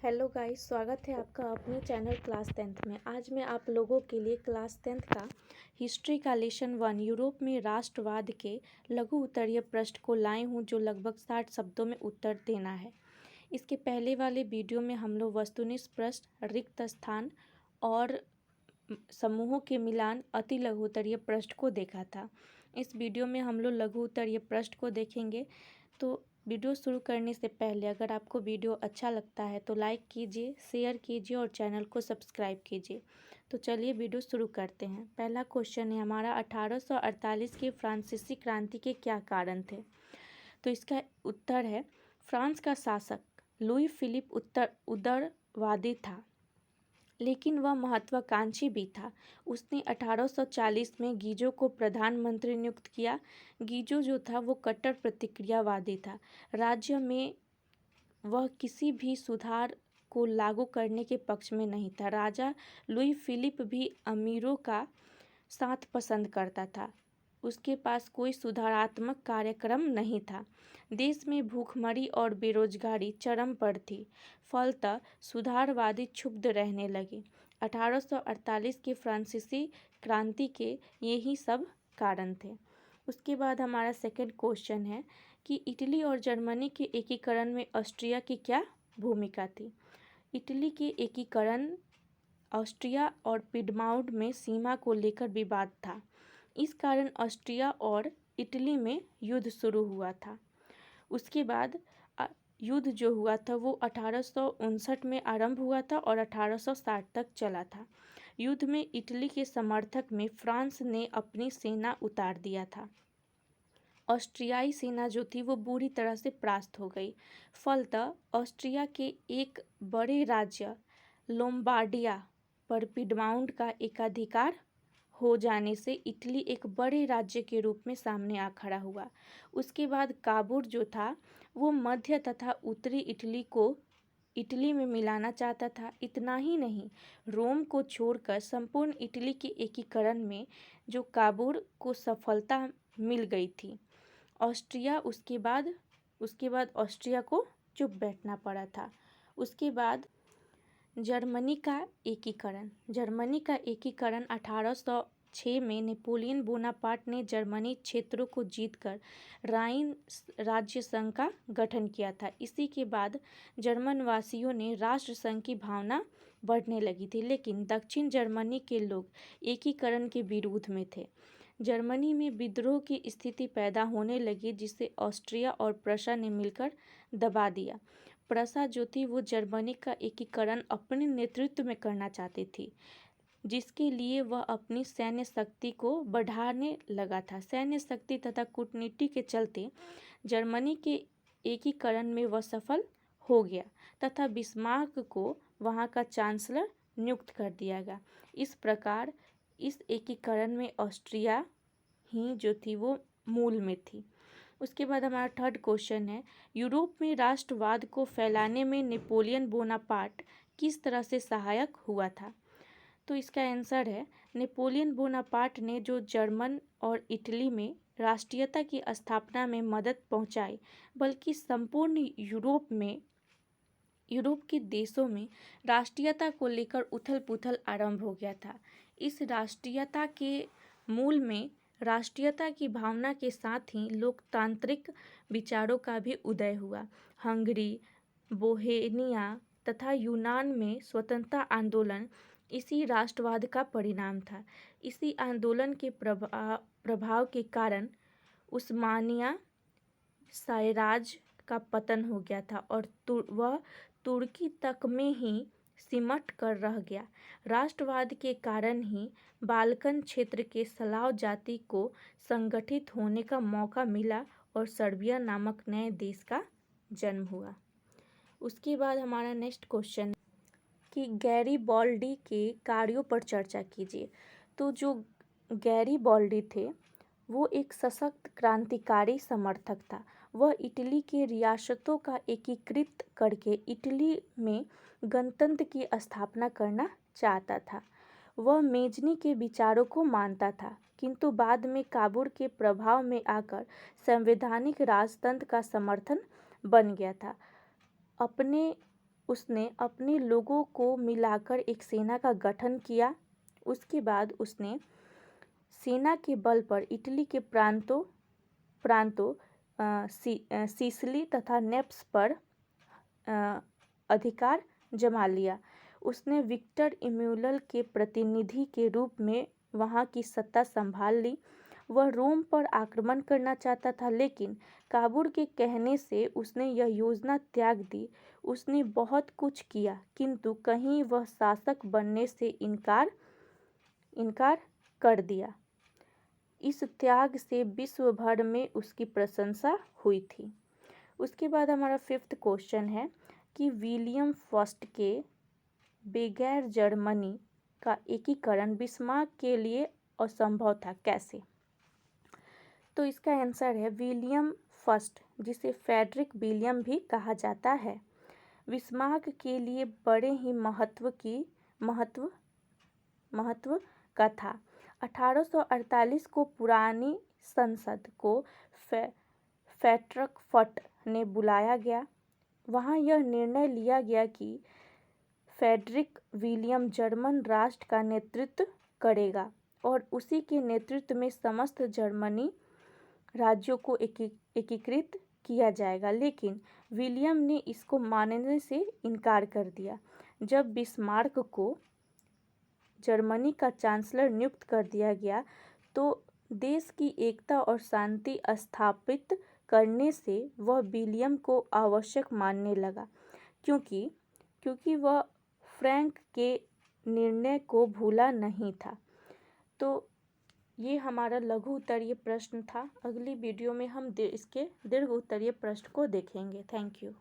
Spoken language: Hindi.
हेलो गाइस, स्वागत है आपका अपने चैनल क्लास 10th में। आज मैं आप लोगों के लिए क्लास 10th का हिस्ट्री का लेसन 1 यूरोप में राष्ट्रवाद के लघु उत्तरीय पृष्ठ को लाई हूँ, जो लगभग 60 शब्दों में उत्तर देना है। इसके पहले वाले वीडियो में हम लोग वस्तुनिष्ठ पृष्ठ, रिक्त स्थान और समूहों के मिलान अति लघु उत्तरीय पृष्ठ को देखा था। इस वीडियो में हम लोग लघु उत्तरीय पृष्ठ को देखेंगे। तो वीडियो शुरू करने से पहले अगर आपको वीडियो अच्छा लगता है तो लाइक कीजिए, शेयर कीजिए और चैनल को सब्सक्राइब कीजिए। तो चलिए वीडियो शुरू करते हैं। पहला क्वेश्चन है हमारा, 1848 की फ्रांसीसी क्रांति के क्या कारण थे? तो इसका उत्तर है, फ्रांस का शासक लुई फिलिप उदारवादी था, लेकिन वह महत्वाकांक्षी भी था। उसने 1840 में गीजो को प्रधानमंत्री नियुक्त किया। गीजो जो था वो कट्टर प्रतिक्रियावादी था। राज्य में वह किसी भी सुधार को लागू करने के पक्ष में नहीं था। राजा लुई फिलिप भी अमीरों का साथ पसंद करता था। उसके पास कोई सुधारात्मक कार्यक्रम नहीं था। देश में भूखमरी और बेरोजगारी चरम पर थी। फलतः सुधारवादी क्षुब्ध रहने लगे। 1848 की फ्रांसीसी क्रांति के यही सब कारण थे। उसके बाद हमारा सेकंड क्वेश्चन है कि इटली और जर्मनी के एकीकरण में ऑस्ट्रिया की क्या भूमिका थी? इटली के एकीकरण ऑस्ट्रिया और पिडमाउंट में सीमा को लेकर विवाद था। इस कारण ऑस्ट्रिया और इटली में युद्ध शुरू हुआ था। उसके बाद युद्ध जो हुआ था वो 1859 में आरंभ हुआ था और 1860 तक चला था। युद्ध में इटली के समर्थक में फ्रांस ने अपनी सेना उतार दिया था। ऑस्ट्रियाई सेना जो थी वो बुरी तरह से परास्त हो गई। फलतः ऑस्ट्रिया के एक बड़े राज्य लोम्बार्डिया पर पिडमाउंट का एकाधिकार हो जाने से इटली एक बड़े राज्य के रूप में सामने आ खड़ा हुआ। उसके बाद काबूल जो था वो मध्य तथा उत्तरी इटली को इटली में मिलाना चाहता था। इतना ही नहीं, रोम को छोड़कर संपूर्ण इटली के एकीकरण में जो काबूल को सफलता मिल गई थी। ऑस्ट्रिया उसके बाद ऑस्ट्रिया को चुप बैठना पड़ा था। उसके बाद जर्मनी का एकीकरण 1806 में नेपोलियन बोनापार्ट ने जर्मनी क्षेत्रों को जीतकर राइन राज्य संघ का गठन किया था। इसी के बाद जर्मन वासियों ने राष्ट्र संघ की भावना बढ़ने लगी थी, लेकिन दक्षिण जर्मनी के लोग एकीकरण के विरोध में थे। जर्मनी में विद्रोह की स्थिति पैदा होने लगी, जिसे ऑस्ट्रिया और प्रशा ने मिलकर दबा दिया। प्रशा जो थी वो जर्मनी का एकीकरण अपने नेतृत्व में करना चाहती थी, जिसके लिए वह अपनी सैन्य शक्ति को बढ़ाने लगा था। सैन्य शक्ति तथा कूटनीति के चलते जर्मनी के एकीकरण में वह सफल हो गया तथा बिस्मार्क को वहां का चांसलर नियुक्त कर दिया गया। इस प्रकार इस एकीकरण में ऑस्ट्रिया ही जो थी वो मूल में थी। उसके बाद हमारा थर्ड क्वेश्चन है, यूरोप में राष्ट्रवाद को फैलाने में नेपोलियन बोनापार्ट किस तरह से सहायक हुआ था? तो इसका आंसर है, नेपोलियन बोनापार्ट ने जो जर्मन और इटली में राष्ट्रीयता की स्थापना में मदद पहुंचाई, बल्कि संपूर्ण यूरोप के देशों में राष्ट्रीयता को लेकर उथल पुथल आरंभ हो गया था। इस राष्ट्रीयता के मूल में राष्ट्रीयता की भावना के साथ ही लोकतांत्रिक विचारों का भी उदय हुआ। हंगरी, बोहेमिया तथा यूनान में स्वतंत्रता आंदोलन इसी राष्ट्रवाद का परिणाम था। इसी आंदोलन के प्रभाव के कारण उस्मानिया साम्राज्य का पतन हो गया था और वह तुर्की तक में ही सिमट कर रह गया। राष्ट्रवाद के कारण ही बाल्कन क्षेत्र के स्लाव जाति को संगठित होने का मौका मिला और सर्बिया नामक नए देश का जन्म हुआ। उसके बाद हमारा नेक्स्ट क्वेश्चन कि गैरिबाल्डी के कार्यों पर चर्चा कीजिए। तो जो गैरिबाल्डी थे वो एक सशक्त क्रांतिकारी समर्थक था। वह इटली के रियासतों का एकीकृत करके इटली में गणतंत्र की स्थापना करना चाहता था। वह मेजनी के विचारों को मानता था, किंतु बाद में काबूल के प्रभाव में आकर संवैधानिक राजतंत्र का समर्थन बन गया था। अपने उसने अपने लोगों को मिलाकर एक सेना का गठन किया। उसके बाद उसने सेना के बल पर इटली के प्रांतों सिसिली तथा नेप्स पर अधिकार जमा लिया। उसने विक्टर इमैनुअल के प्रतिनिधि के रूप में वहां की सत्ता संभाल ली। वह रोम पर आक्रमण करना चाहता था, लेकिन काबूल के कहने से उसने यह योजना त्याग दी। उसने बहुत कुछ किया, किंतु कहीं वह शासक बनने से इनकार कर दिया। इस त्याग से विश्व भर में उसकी प्रशंसा हुई थी। उसके बाद हमारा 5th क्वेश्चन है कि विलियम फर्स्ट के बगैर जर्मनी का एकीकरण बिस्मार्क के लिए असंभव था, कैसे? तो इसका आंसर है विलियम फर्स्ट, जिसे फ्रेडरिक विलियम भी कहा जाता है, बिस्मार्क के लिए बड़े ही महत्व का था। 1848 को पुरानी संसद को फ्रैंकफर्ट ने बुलाया गया। वहां यह निर्णय लिया गया कि फ्रेडरिक विलियम जर्मन राष्ट्र का नेतृत्व करेगा और उसी के नेतृत्व में समस्त जर्मनी राज्यों को एकीकृत किया जाएगा, लेकिन विलियम ने इसको मानने से इनकार कर दिया। जब बिस्मार्क को जर्मनी का चांसलर नियुक्त कर दिया गया, तो देश की एकता और शांति स्थापित करने से वह विलियम को आवश्यक मानने लगा, क्योंकि वह फ्रैंक के निर्णय को भूला नहीं था। तो ये हमारा लघु उत्तरीय प्रश्न था। अगली वीडियो में हम इसके दीर्घ उत्तरीय प्रश्न को देखेंगे। Thank you.